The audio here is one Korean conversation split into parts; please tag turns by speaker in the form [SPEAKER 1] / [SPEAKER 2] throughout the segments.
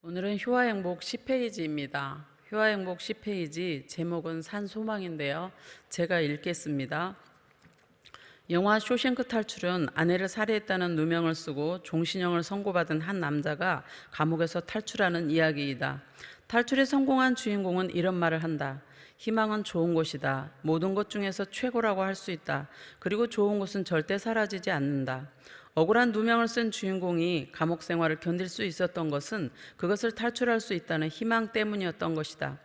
[SPEAKER 1] 오늘은 효화행복 10페이지입니다. 효화행복 10페이지 제목은 산소망인데요. 제가 읽겠습니다. 영화 쇼생크 탈출은 아내를 살해했다는 누명을 쓰고 종신형을 선고받은 한 남자가 감옥에서 탈출하는 이야기이다. 탈출에 성공한 주인공은 이런 말을 한다. 희망은 좋은 것이다. 모든 것 중에서 최고라고 할 수 있다. 그리고 좋은 것은 절대 사라지지 않는다. 억울한 누명을 쓴 주인공이 감옥 생활을 견딜 수 있었던 것은 그것을 탈출할 수 있다는 희망 때문이었던 것이다.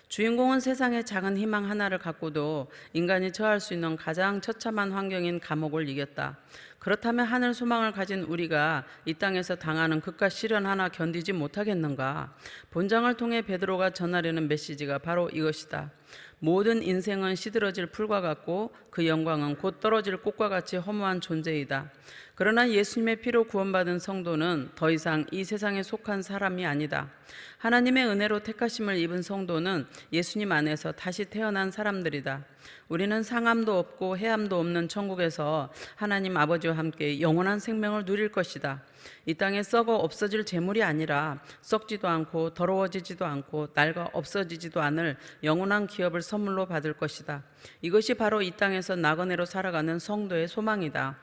[SPEAKER 1] 주인공은 세상에 작은 희망 하나를 갖고도 인간이 처할 수 있는 가장 처참한 환경인 감옥을 이겼다. 그렇다면 하늘 소망을 가진 우리가 이 땅에서 당하는 극과 시련 하나 견디지 못하겠는가? 본장을 통해 베드로가 전하려는 메시지가 바로 이것이다. 모든 인생은 시들어질 풀과 같고 그 영광은 곧 떨어질 꽃과 같이 허무한 존재이다. 그러나 예수님의 피로 구원받은 성도는 더 이상 이 세상에 속한 사람이 아니다. 하나님의 은혜로 택하심을 입은 성도는 예수님 안에서 다시 태어난 사람들이다. 우리는 상함도 없고 해함도 없는 천국에서 하나님 아버지와 함께 영원한 생명을 누릴 것이다. 이 땅에 썩어 없어질 재물이 아니라 썩지도 않고 더러워지지도 않고 낡아 없어지지도 않을 영원한 기업을 선물로 받을 것이다. 이것이 바로 이 땅에서 나그네로 살아가는 성도의 소망이다.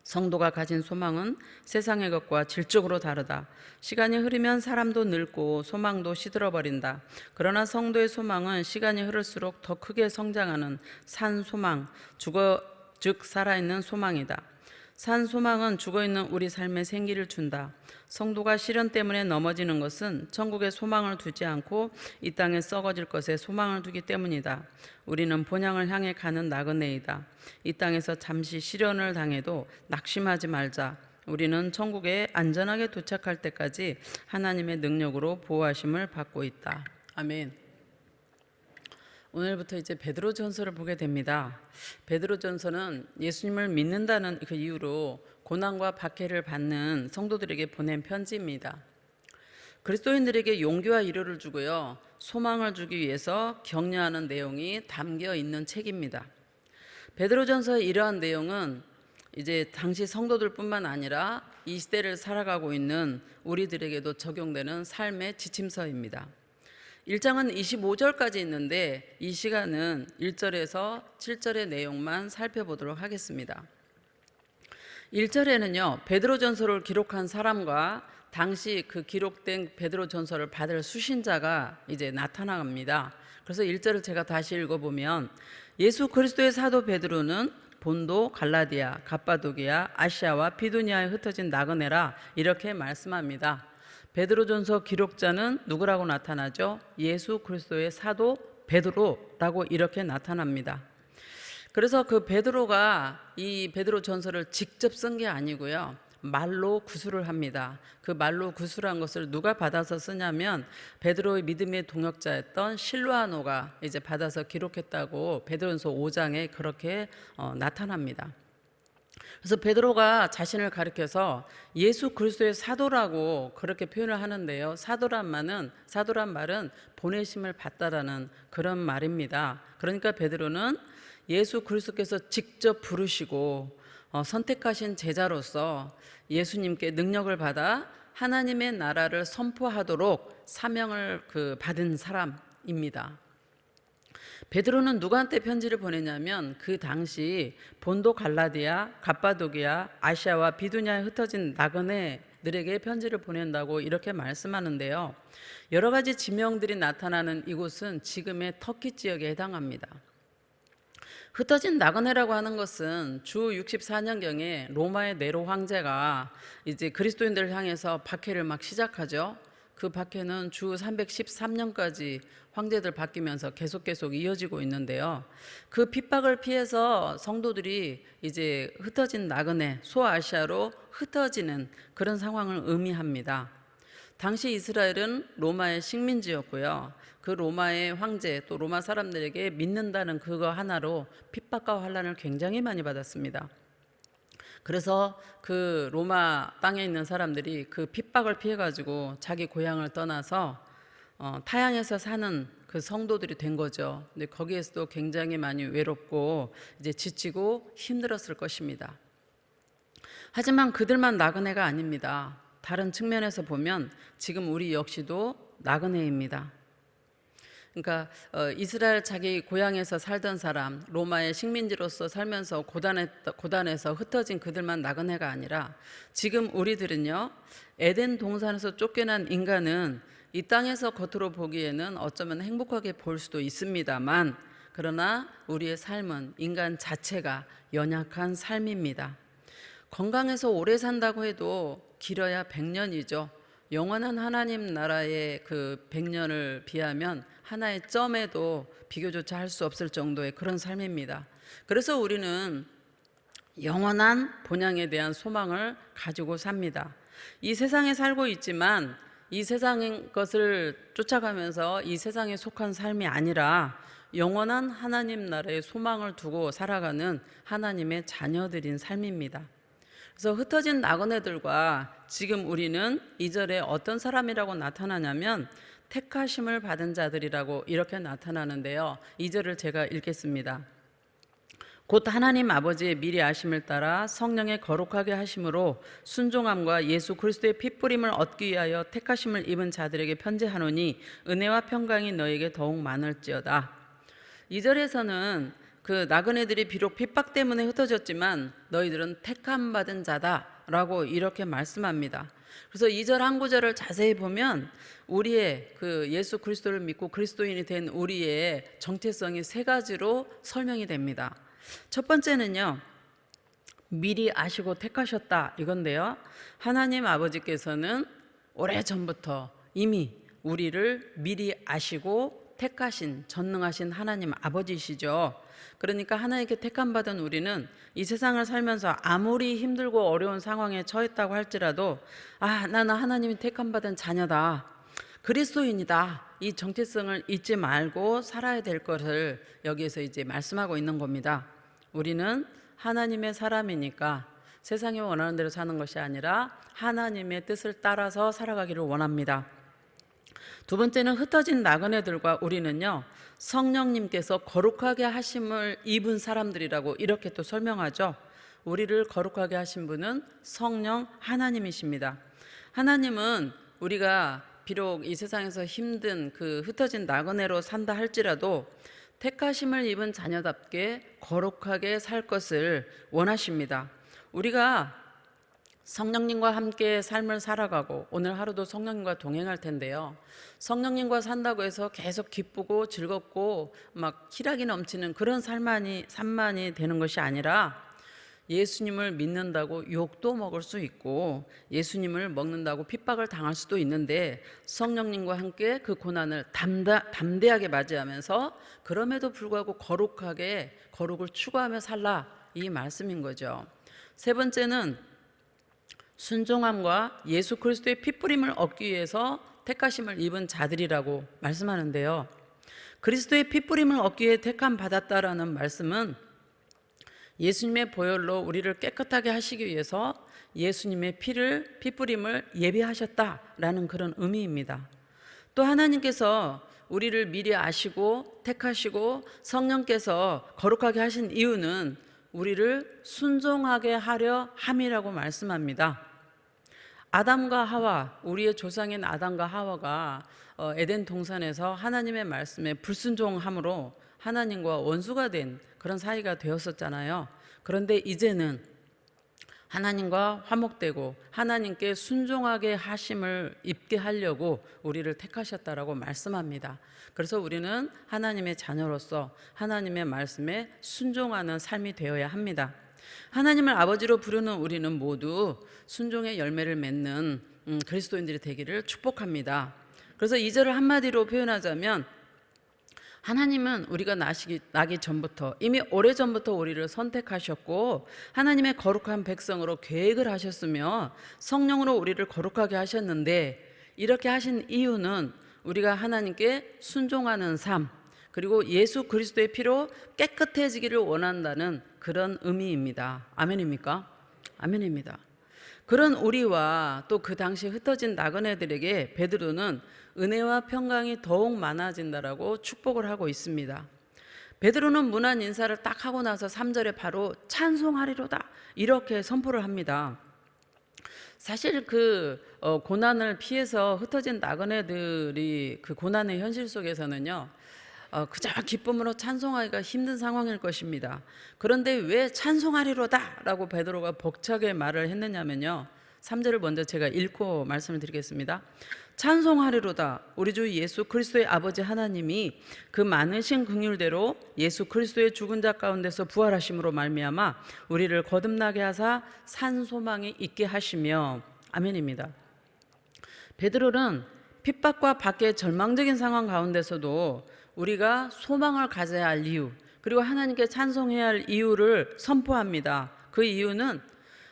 [SPEAKER 1] 성도가 가진 소망은 세상의 것과 질적으로 다르다. 시간이 흐르면 사람도 늙고 소망도 시들어버린다. 그러나 성도의 소망은 시간이 흐를수록 더 크게 성장하는 산소망, 즉 살아있는 소망이다. 산소망은 죽어있는 우리 삶에 생기를 준다. 성도가 시련 때문에 넘어지는 것은 천국에 소망을 두지 않고 이 땅에 썩어질 것에 소망을 두기 때문이다. 우리는 본향을 향해 가는 나그네이다. 이 땅에서 잠시 시련을 당해도 낙심하지 말자. 우리는 천국에 안전하게 도착할 때까지 하나님의 능력으로 보호하심을 받고 있다. 아멘. 오늘부터 이제 베드로전서를 보게 됩니다. 베드로전서는 예수님을 믿는다는 그 이유로 고난과 박해를 받는 성도들에게 보낸 편지입니다. 그리스도인들에게 용기와 위로를 주고요, 소망을 주기 위해서 격려하는 내용이 담겨 있는 책입니다. 베드로전서의 이러한 내용은 이제 당시 성도들뿐만 아니라 이 시대를 살아가고 있는 우리들에게도 적용되는 삶의 지침서입니다. 1장은 25절까지 있는데 이 시간은 1절에서 7절의 내용만 살펴보도록 하겠습니다. 1절에는요, 베드로전서를 기록한 사람과 당시 그 기록된 베드로전서를 받을 수신자가 이제 나타납니다. 그래서 1절을 제가 다시 읽어보면, 예수 그리스도의 사도 베드로는 본도, 갈라디아, 갑바도기아, 아시아와 비두니아에 흩어진 나그네라 이렇게 말씀합니다. 베드로전서 기록자는 누구라고 나타나죠? 예수 그리스도의 사도 베드로라고 이렇게 나타납니다. 그래서 그 베드로가 이 베드로전서를 직접 쓴 게 아니고요, 말로 구술을 합니다. 그 말로 구술한 것을 누가 받아서 쓰냐면 베드로의 믿음의 동역자였던 실로아노가 이제 받아서 기록했다고 베드로전서 5장에 그렇게 나타납니다. 그래서 베드로가 자신을 가리켜서 예수 그리스도의 사도라고 그렇게 표현을 하는데요, 사도란 말은 보내심을 받다라는 그런 말입니다. 그러니까 베드로는 예수 그리스도께서 직접 부르시고 선택하신 제자로서 예수님께 능력을 받아 하나님의 나라를 선포하도록 사명을 받은 사람입니다. 베드로는 누구한테 편지를 보내냐면 그 당시 본도, 갈라디아, 갑바도기아, 아시아와 비두니아에 흩어진 나그네들에게 편지를 보낸다고 이렇게 말씀하는데요, 여러 가지 지명들이 나타나는 이곳은 지금의 터키 지역에 해당합니다. 흩어진 나그네라고 하는 것은 주 64년경에 로마의 네로 황제가 이제 그리스도인들을 향해서 박해를 막 시작하죠. 그 박해는 주 313년까지 황제들 바뀌면서 계속 이어지고 있는데요, 그 핍박을 피해서 성도들이 이제 흩어진 나그네, 소아시아로 흩어지는 그런 상황을 의미합니다. 당시 이스라엘은 로마의 식민지였고요, 그 로마의 황제 또 로마 사람들에게 믿는다는 그거 하나로 핍박과 환난을 굉장히 많이 받았습니다. 그래서 그 로마 땅에 있는 사람들이 그 핍박을 피해가지고 자기 고향을 떠나서 타향에서 사는 그 성도들이 된 거죠. 근데 거기에서도 굉장히 많이 외롭고 이제 지치고 힘들었을 것입니다. 하지만 그들만 나그네가 아닙니다. 다른 측면에서 보면 지금 우리 역시도 나그네입니다. 그러니까 이스라엘 자기 고향에서 살던 사람, 로마의 식민지로서 살면서 고단해서 흩어진 그들만 나그네가 아니라 지금 우리들은요, 에덴 동산에서 쫓겨난 인간은 이 땅에서 겉으로 보기에는 어쩌면 행복하게 볼 수도 있습니다만, 그러나 우리의 삶은 인간 자체가 연약한 삶입니다. 건강해서 오래 산다고 해도 길어야 100년이죠. 영원한 하나님 나라의 그 100년을 비하면 하나의 점에도 비교조차 할 수 없을 정도의 그런 삶입니다. 그래서 우리는 영원한 본향에 대한 소망을 가지고 삽니다. 이 세상에 살고 있지만 이 세상의 것을 쫓아가면서 이 세상에 속한 삶이 아니라 영원한 하나님 나라의 소망을 두고 살아가는 하나님의 자녀들인 삶입니다. 그래서 흩어진 나그네들과 지금 우리는 2절에 어떤 사람이라고 나타나냐면 택하심을 받은 자들이라고 이렇게 나타나는데요. 2절을 제가 읽겠습니다. 곧 하나님 아버지의 미리 아심을 따라 성령의 거룩하게 하심으로 순종함과 예수 그리스도의 핏부림을 얻기 위하여 택하심을 입은 자들에게 편지하노니 은혜와 평강이 너에게 더욱 많을지어다. 2절에서는 그 나그네들이 비록 핍박 때문에 흩어졌지만 너희들은 택함 받은 자다라고 이렇게 말씀합니다. 그래서 2절 한 구절을 자세히 보면 우리의 그 예수 그리스도를 믿고 그리스도인이 된 우리의 정체성이 세 가지로 설명이 됩니다. 첫 번째는요, 미리 아시고 택하셨다 이건데요. 하나님 아버지께서는 오래전부터 이미 우리를 미리 아시고 택하신 전능하신 하나님 아버지시죠. 그러니까 하나님께 택함 받은 우리는 이 세상을 살면서 아무리 힘들고 어려운 상황에 처했다고 할지라도 나는 하나님이 택함 받은 자녀다, 그리스도인이다, 이 정체성을 잊지 말고 살아야 될 것을 여기에서 이제 말씀하고 있는 겁니다. 우리는 하나님의 사람이니까 세상이 원하는 대로 사는 것이 아니라 하나님의 뜻을 따라서 살아가기를 원합니다. 두 번째는 흩어진 나그네들과 우리는요, 성령님께서 거룩하게 하심을 입은 사람들이라고 이렇게 또 설명하죠. 우리를 거룩하게 하신 분은 성령 하나님이십니다. 하나님은 우리가 비록 이 세상에서 힘든 그 흩어진 나그네로 산다 할지라도 택하심을 입은 자녀답게 거룩하게 살 것을 원하십니다. 우리가 성령님과 함께 삶을 살아가고 오늘 하루도 성령님과 동행할 텐데요. 성령님과 산다고 해서 계속 기쁘고 즐겁고 막 희락이 넘치는 그런 삶만이 되는 것이 아니라 예수님을 믿는다고 욕도 먹을 수 있고 예수님을 먹는다고 핍박을 당할 수도 있는데 성령님과 함께 그 고난을 담대하게 맞이하면서 그럼에도 불구하고 거룩을 추구하며 살라, 이 말씀인 거죠. 세 번째는 순종함과 예수 그리스도의 핏부림을 얻기 위해서 택하심을 입은 자들이라고 말씀하는데요. 그리스도의 핏부림을 얻기 위해 택함 받았다라는 말씀은 예수님의 보혈로 우리를 깨끗하게 하시기 위해서 예수님의 핏부림을 예비하셨다라는 그런 의미입니다. 또 하나님께서 우리를 미리 아시고 택하시고 성령께서 거룩하게 하신 이유는 우리를 순종하게 하려 함이라고 말씀합니다. 아담과 하와, 우리의 조상인 아담과 하와가 에덴 동산에서 하나님의 말씀에 불순종함으로 하나님과 원수가 된 그런 사이가 되었었잖아요. 그런데 이제는 하나님과 화목되고 하나님께 순종하게 하심을 입게 하려고 우리를 택하셨다라고 말씀합니다. 그래서 우리는 하나님의 자녀로서 하나님의 말씀에 순종하는 삶이 되어야 합니다. 하나님을 아버지로 부르는 우리는 모두 순종의 열매를 맺는 그리스도인들이 되기를 축복합니다. 그래서 2절을 한마디로 표현하자면 하나님은 우리가 나기 전부터 이미 오래전부터 우리를 선택하셨고 하나님의 거룩한 백성으로 계획을 하셨으며 성령으로 우리를 거룩하게 하셨는데 이렇게 하신 이유는 우리가 하나님께 순종하는 삶, 그리고 예수 그리스도의 피로 깨끗해지기를 원한다는 그런 의미입니다. 아멘입니까? 아멘입니다. 그런 우리와 또 그 당시 흩어진 나그네들에게 베드로는 은혜와 평강이 더욱 많아진다라고 축복을 하고 있습니다. 베드로는 문안 인사를 딱 하고 나서 3절에 바로 찬송하리로다 이렇게 선포를 합니다. 사실 고난을 피해서 흩어진 나그네들이 그 고난의 현실 속에서는요, 그저 기쁨으로 찬송하기가 힘든 상황일 것입니다. 그런데 왜 찬송하리로다 라고 베드로가 벅차게 말을 했느냐면요, 3절을 먼저 제가 읽고 말씀을 드리겠습니다. 찬송하리로다. 우리 주 예수 그리스도의 아버지 하나님이 그 많으신 긍휼대로 예수 그리스도의 죽은 자 가운데서 부활하심으로 말미암아 우리를 거듭나게 하사 산 소망이 있게 하시며. 아멘입니다. 베드로는 핍박과 밖의 절망적인 상황 가운데서도 우리가 소망을 가져야 할 이유, 그리고 하나님께 찬송해야 할 이유를 선포합니다. 그 이유는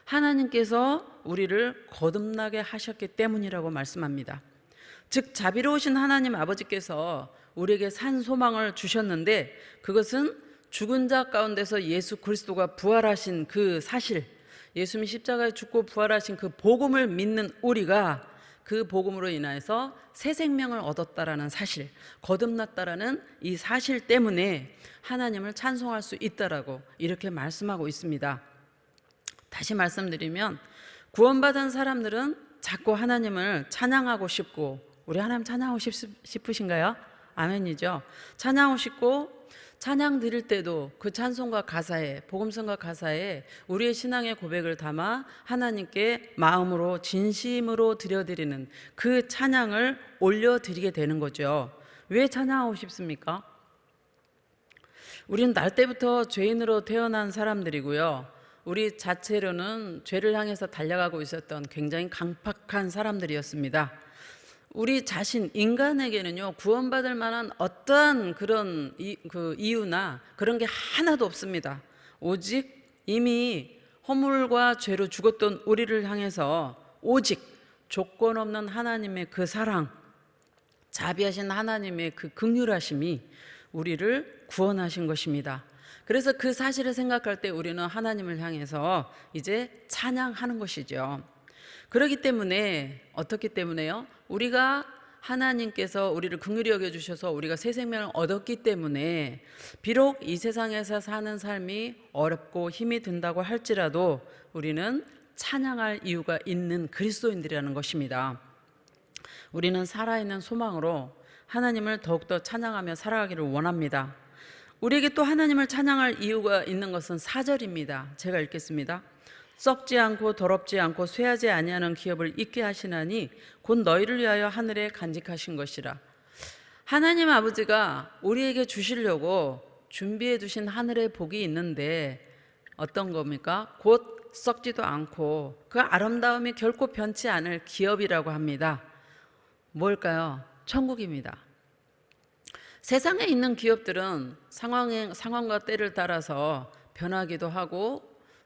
[SPEAKER 1] 하나님께서 우리를 거듭나게 하셨기 때문이라고 말씀합니다. 즉 자비로우신 하나님 아버지께서 우리에게 산 소망을 주셨는데, 그것은 죽은 자 가운데서 예수 그리스도가 부활하신 그 사실, 예수님이 십자가에 죽고 부활하신 그 복음을 믿는 우리가 그 복음으로 인해서 새 생명을 얻었다라는 사실, 거듭났다라는 이 사실 때문에 하나님을 찬송할 수 있다라고 이렇게 말씀하고 있습니다. 다시 말씀드리면, 구원받은 사람들은 자꾸 하나님을 찬양하고 싶고, 우리 하나님 찬양하고 싶으신가요? 아멘이죠. 찬양하고 싶고, 찬양 드릴 때도 그 찬송과 가사에, 복음성과 가사에 우리의 신앙의 고백을 담아 하나님께 마음으로 진심으로 드려드리는 그 찬양을 올려드리게 되는 거죠. 왜 찬양하고 싶습니까? 우리는 날 때부터 죄인으로 태어난 사람들이고요, 우리 자체로는 죄를 향해서 달려가고 있었던 굉장히 강팍한 사람들이었습니다. 우리 자신, 인간에게는요, 구원받을 만한 어떠한 그런 이유나 그런 게 하나도 없습니다. 오직 이미 허물과 죄로 죽었던 우리를 향해서 오직 조건 없는 하나님의 그 사랑, 자비하신 하나님의 그 긍휼하심이 우리를 구원하신 것입니다. 그래서 그 사실을 생각할 때 우리는 하나님을 향해서 이제 찬양하는 것이죠. 그렇기 때문에, 어떻기 때문에요? 우리가 하나님께서 우리를 긍휼히 여겨주셔서 우리가 새 생명을 얻었기 때문에, 비록 이 세상에서 사는 삶이 어렵고 힘이 든다고 할지라도 우리는 찬양할 이유가 있는 그리스도인들이라는 것입니다. 우리는 살아있는 소망으로 하나님을 더욱더 찬양하며 살아가기를 원합니다. 우리에게 또 하나님을 찬양할 이유가 있는 것은 4절입니다. 제가 읽겠습니다. 썩지 않고 더럽지 않고 쇠하지 아니하는 기업을 있게 하시나니 곧 너희를 위하여 하늘에 간직하신 것이라. 하나님 아버지가 우리에게 주시려고 준비해 두신 하늘의 복이 있는데 어떤 겁니까? 곧 썩지도 않고 그 아름다움이 결코 변치 않을 기업이라고 합니다. 뭘까요? 천국입니다. 세상에 있는 기업들은 상황과 때를 따라서 변하기도 하고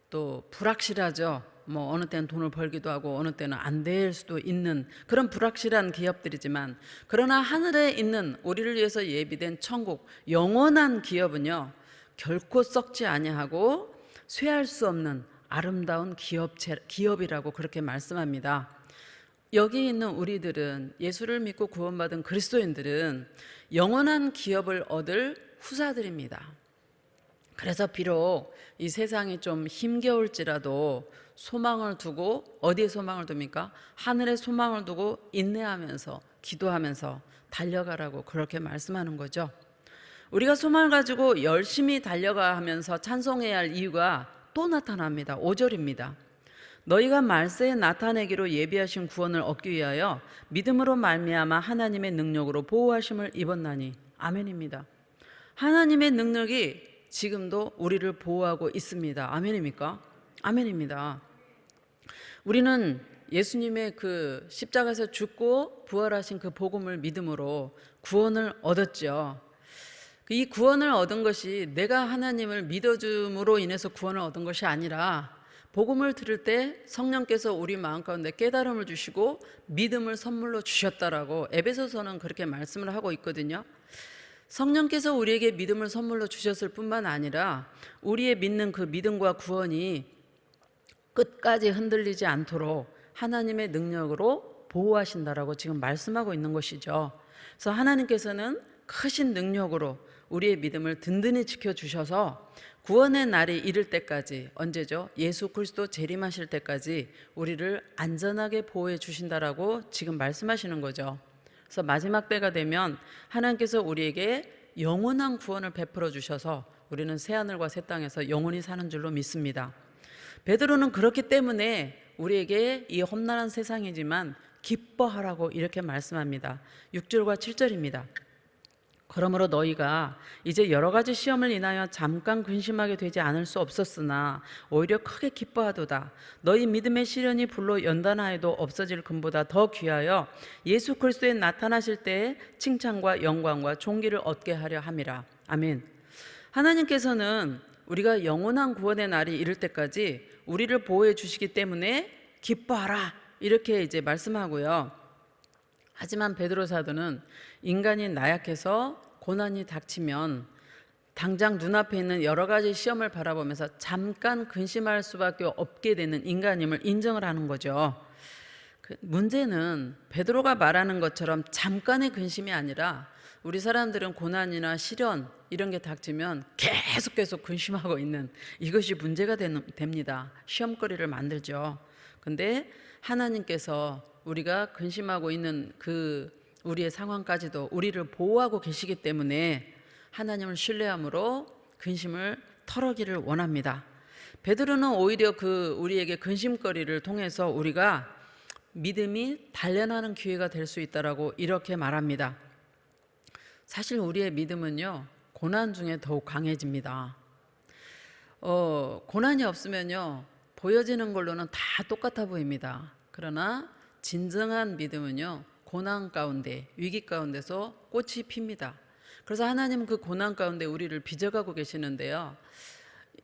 [SPEAKER 1] 또 불확실하죠. 어느 때는 돈을 벌기도 하고 어느 때는 안 될 수도 있는 그런 불확실한 기업들이지만, 그러나 하늘에 있는 우리를 위해서 예비된 천국, 영원한 기업은요, 결코 썩지 아니하고 쇠할 수 없는 아름다운 기업이라고 그렇게 말씀합니다. 여기 있는 우리들은, 예수를 믿고 구원받은 그리스도인들은 영원한 기업을 얻을 후사들입니다. 그래서 비록 이 세상이 좀 힘겨울지라도 소망을 두고, 어디에 소망을 둡니까? 하늘에 소망을 두고 인내하면서 기도하면서 달려가라고 그렇게 말씀하는 거죠. 우리가 소망을 가지고 열심히 달려가 하면서 찬송해야 할 이유가 또 나타납니다. 5절입니다. 너희가 말세에 나타내기로 예비하신 구원을 얻기 위하여 믿음으로 말미암아 하나님의 능력으로 보호하심을 입었나니. 아멘입니다. 하나님의 능력이 지금도 우리를 보호하고 있습니다. 아멘입니까? 아멘입니다. 우리는 예수님의 그 십자가에서 죽고 부활하신 그 복음을 믿음으로 구원을 얻었죠. 이 구원을 얻은 것이 내가 하나님을 믿어줌으로 인해서 구원을 얻은 것이 아니라, 복음을 들을 때 성령께서 우리 마음 가운데 깨달음을 주시고 믿음을 선물로 주셨다라고 에베소서는 그렇게 말씀을 하고 있거든요. 성령께서 우리에게 믿음을 선물로 주셨을 뿐만 아니라 우리의 믿는 그 믿음과 구원이 끝까지 흔들리지 않도록 하나님의 능력으로 보호하신다라고 지금 말씀하고 있는 것이죠. 그래서 하나님께서는 크신 능력으로 우리의 믿음을 든든히 지켜주셔서 구원의 날이 이를 때까지, 언제죠? 예수 그리스도 재림하실 때까지 우리를 안전하게 보호해 주신다라고 지금 말씀하시는 거죠. 그래서 마지막 때가 되면 하나님께서 우리에게 영원한 구원을 베풀어 주셔서 우리는 새하늘과 새 땅에서 영원히 사는 줄로 믿습니다. 베드로는 그렇기 때문에 우리에게 이 험난한 세상이지만 기뻐하라고 이렇게 말씀합니다. 6절과 7절입니다. 그러므로 너희가 이제 여러 가지 시험을 인하여 잠깐 근심하게 되지 않을 수 없었으나 오히려 크게 기뻐하도다. 너희 믿음의 시련이 불로 연단하여도 없어질 금보다 더 귀하여 예수 그리스도에 나타나실 때에 칭찬과 영광과 존귀를 얻게 하려 함이라. 아멘. 하나님께서는 우리가 영원한 구원의 날이 이를 때까지 우리를 보호해 주시기 때문에 기뻐하라 이렇게 이제 말씀하고요. 하지만 베드로 사도는 인간이 나약해서 고난이 닥치면 당장 눈앞에 있는 여러 가지 시험을 바라보면서 잠깐 근심할 수밖에 없게 되는 인간임을 인정을 하는 거죠. 문제는 베드로가 말하는 것처럼 잠깐의 근심이 아니라 우리 사람들은 고난이나 시련 이런 게 닥치면 계속 근심하고 있는 이것이 문제가 됩니다. 시험거리를 만들죠. 근데 하나님께서 우리가 근심하고 있는 그 우리의 상황까지도 우리를 보호하고 계시기 때문에 하나님을 신뢰함으로 근심을 털어기를 원합니다. 베드로는 오히려 그 우리에게 근심거리를 통해서 우리가 믿음이 단련하는 기회가 될 수 있다라고 이렇게 말합니다. 사실 우리의 믿음은요, 고난 중에 더욱 강해집니다. 고난이 없으면요, 보여지는 걸로는 다 똑같아 보입니다. 그러나 진정한 믿음은요, 고난 가운데, 위기 가운데서 꽃이 핍니다. 그래서 하나님은 그 고난 가운데 우리를 빚어가고 계시는데요,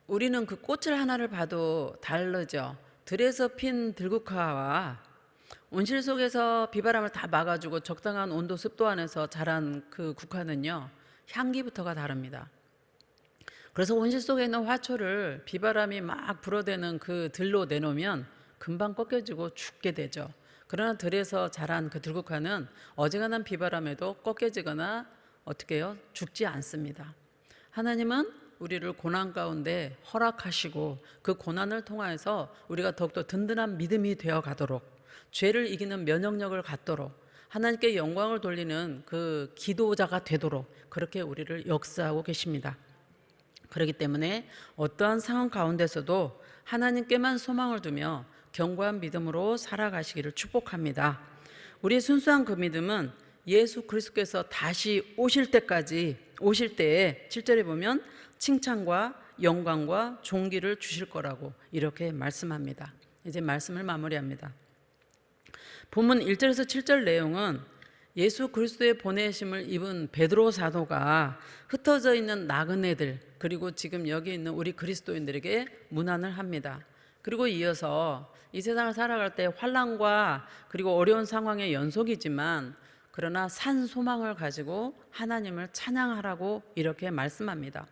[SPEAKER 1] 우리는 그 꽃을 하나를 봐도 다르죠. 들에서 핀 들국화와 온실 속에서 비바람을 다 막아주고 적당한 온도 습도 안에서 자란 그 국화는요, 향기부터가 다릅니다. 그래서 온실 속에 있는 화초를 비바람이 막 불어대는 그 들로 내놓으면 금방 꺾여지고 죽게 되죠. 그러나 들에서 자란 그 들국화는 어지간한 비바람에도 꺾여지거나 어떻게 해요? 죽지 않습니다. 하나님은 우리를 고난 가운데 허락하시고 그 고난을 통하여서 우리가 더욱더 든든한 믿음이 되어 가도록, 죄를 이기는 면역력을 갖도록, 하나님께 영광을 돌리는 그 기도자가 되도록 그렇게 우리를 역사하고 계십니다. 그렇기 때문에 어떠한 상황 가운데서도 하나님께만 소망을 두며 견고한 믿음으로 살아가시기를 축복합니다. 우리의 순수한 그 믿음은 예수 그리스도께서 다시 오실 때까지, 오실 때에 7절에 보면 칭찬과 영광과 존귀를 주실 거라고 이렇게 말씀합니다. 이제 말씀을 마무리합니다. 본문 1절에서 7절 내용은 예수 그리스도의 보내심을 입은 베드로 사도가 흩어져 있는 나그네들, 그리고 지금 여기 있는 우리 그리스도인들에게 문안을 합니다. 그리고 이어서 이 세상을 살아갈 때 환난과 그리고 어려운 상황의 연속이지만 그러나 산 소망을 가지고 하나님을 찬양하라고 이렇게 말씀합니다.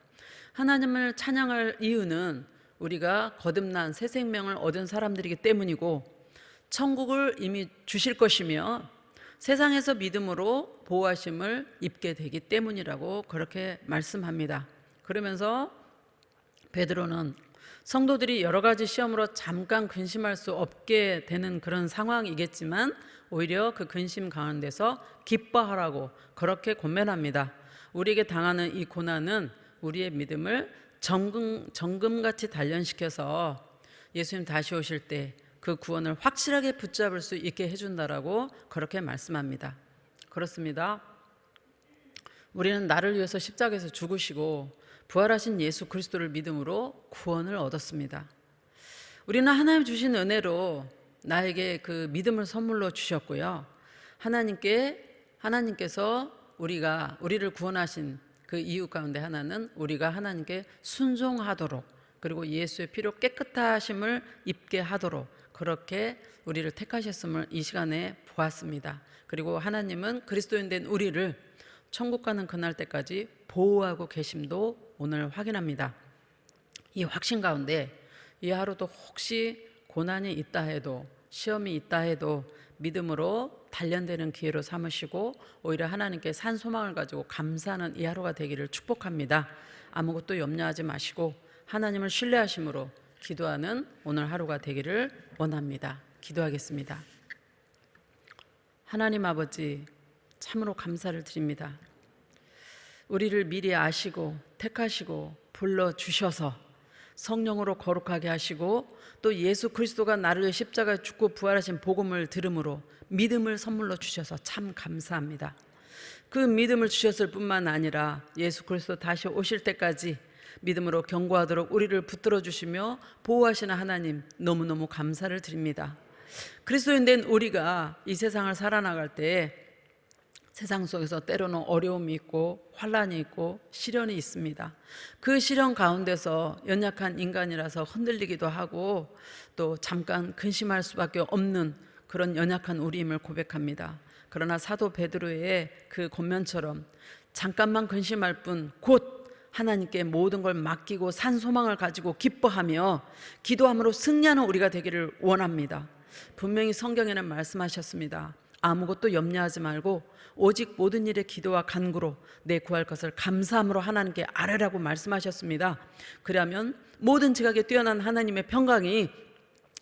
[SPEAKER 1] 하나님을 찬양할 이유는 우리가 거듭난 새 생명을 얻은 사람들이기 때문이고, 천국을 이미 주실 것이며 세상에서 믿음으로 보호하심을 입게 되기 때문이라고 그렇게 말씀합니다. 그러면서 베드로는 성도들이 여러 가지 시험으로 잠깐 근심할 수 없게 되는 그런 상황이겠지만 오히려 그 근심 가운데서 기뻐하라고 그렇게 권면합니다. 우리에게 당하는 이 고난은 우리의 믿음을 정금같이 단련시켜서 예수님 다시 오실 때 그 구원을 확실하게 붙잡을 수 있게 해준다라고 그렇게 말씀합니다. 그렇습니다. 우리는 나를 위해서 십자가에서 죽으시고 부활하신 예수 그리스도를 믿음으로 구원을 얻었습니다. 우리는 하나님 주신 은혜로 나에게 그 믿음을 선물로 주셨고요. 하나님께서 우리를 구원하신 그 이유 가운데 하나는 우리가 하나님께 순종하도록, 그리고 예수의 피로 깨끗하심을 입게 하도록 그렇게 우리를 택하셨음을 이 시간에 보았습니다. 그리고 하나님은 그리스도인 된 우리를 천국 가는 그날 때까지 보호하고 계심도 오늘 확인합니다. 이 확신 가운데 이 하루도 혹시 고난이 있다 해도, 시험이 있다 해도 믿음으로 단련되는 기회로 삼으시고 오히려 하나님께 산 소망을 가지고 감사하는 이 하루가 되기를 축복합니다. 아무것도 염려하지 마시고 하나님을 신뢰하심으로 기도하는 오늘 하루가 되기를 원합니다. 기도하겠습니다. 하나님 아버지, 참으로 감사를 드립니다. 우리를 미리 아시고 택하시고 불러주셔서 성령으로 거룩하게 하시고 또 예수 그리스도가 나를 위해 십자가에 죽고 부활하신 복음을 들음으로 믿음을 선물로 주셔서 참 감사합니다. 그 믿음을 주셨을 뿐만 아니라 예수 그리스도 다시 오실 때까지 믿음으로 경고하도록 우리를 붙들어 주시며 보호하시는 하나님, 너무너무 감사를 드립니다. 그리스도인 된 우리가 이 세상을 살아나갈 때 세상 속에서 때로는 어려움이 있고 환난이 있고 시련이 있습니다. 그 시련 가운데서 연약한 인간이라서 흔들리기도 하고 또 잠깐 근심할 수밖에 없는 그런 연약한 우리임을 고백합니다. 그러나 사도 베드로의 그 권면처럼 잠깐만 근심할 뿐 곧 하나님께 모든 걸 맡기고 산 소망을 가지고 기뻐하며 기도함으로 승리하는 우리가 되기를 원합니다. 분명히 성경에는 말씀하셨습니다. 아무것도 염려하지 말고 오직 모든 일에 기도와 간구로 내 구할 것을 감사함으로 하나님께 아뢰라고 말씀하셨습니다. 그러면 모든 지각에 뛰어난 하나님의 평강이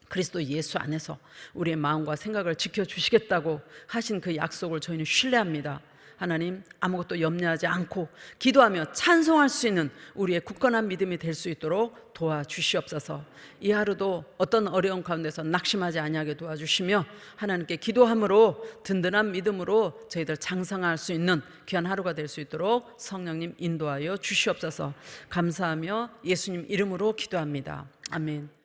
[SPEAKER 1] 그리스도 예수 안에서 우리의 마음과 생각을 지켜주시겠다고 하신 그 약속을 저희는 신뢰합니다. 하나님, 아무것도 염려하지 않고 기도하며 찬송할 수 있는 우리의 굳건한 믿음이 될 수 있도록 도와주시옵소서. 이 하루도 어떤 어려운 가운데서 낙심하지 아니하게 도와주시며 하나님께 기도함으로 든든한 믿음으로 저희들 장성할 수 있는 귀한 하루가 될 수 있도록 성령님 인도하여 주시옵소서. 감사하며 예수님 이름으로 기도합니다. 아멘.